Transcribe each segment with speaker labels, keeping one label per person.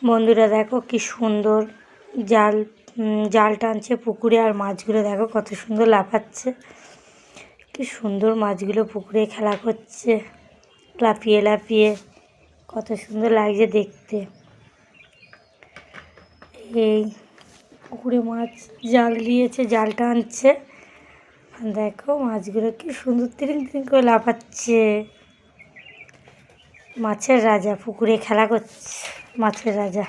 Speaker 1: বন্ধুরা দেখো কি সুন্দর জাল জাল টানছে পুকুরে, আর মাছগুলো দেখো কত সুন্দর লাফাচ্ছে। কি সুন্দর মাছগুলো পুকুরে খেলা করছে লাফিয়ে লাফিয়ে, কত সুন্দর লাগছে দেখতে। এই পুকুরে মাছ জাল দিয়েছে, জাল টানছে, দেখো মাছগুলো কি সুন্দর তিরিং তিরিং করে লাফাচ্ছে। মাছের রাজা পুকুরে খেলা করছে, মাছের রাজা।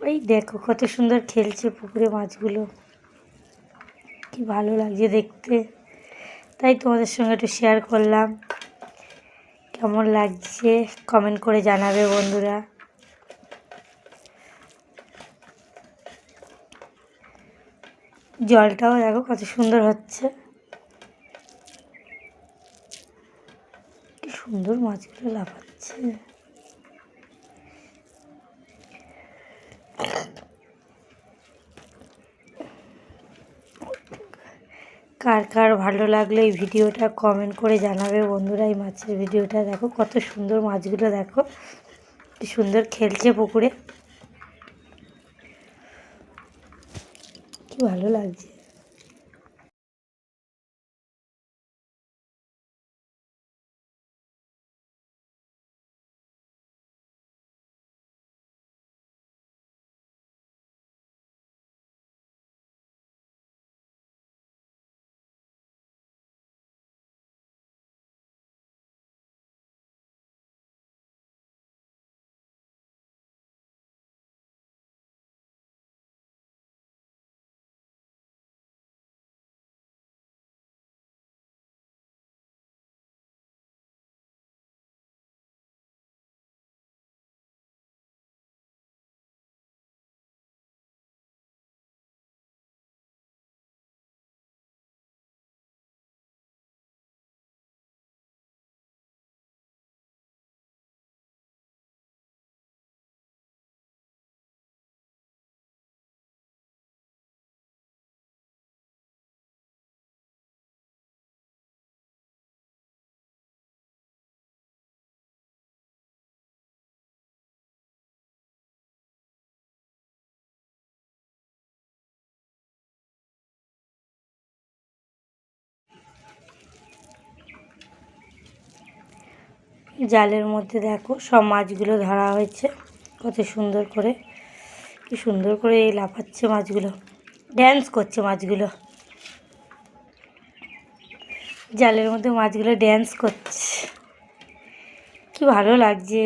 Speaker 1: ওই দেখো কত সুন্দর খেলছে পুকুরে মাছগুলো, কি ভালো লাগছে দেখতে। তাই তোমাদের সঙ্গে একটু শেয়ার করলাম। কেমন লাগছে কমেন্ট করে জানাবে বন্ধুরা। জলটাও দেখো কত সুন্দর হচ্ছে, কি সুন্দর মাছগুলো লাফাচ্ছে। কার কার ভালো লাগলো এই ভিডিওটা কমেন্ট করে জানাবে বন্ধুরা। এই মাছের ভিডিওটা দেখো কত সুন্দর মাছগুলো, দেখো কি সুন্দর খেলছে পুকুরে, কি ভালো লাগছে। জালের মধ্যে দেখো সব মাছগুলো ধরা হয়েছে, কত সুন্দর করে, কি সুন্দর করে এই লাফাচ্ছে মাছগুলো, ড্যান্স করছে মাছগুলো। জালের মধ্যে মাছগুলো ড্যান্স করছে, কি ভালো লাগছে।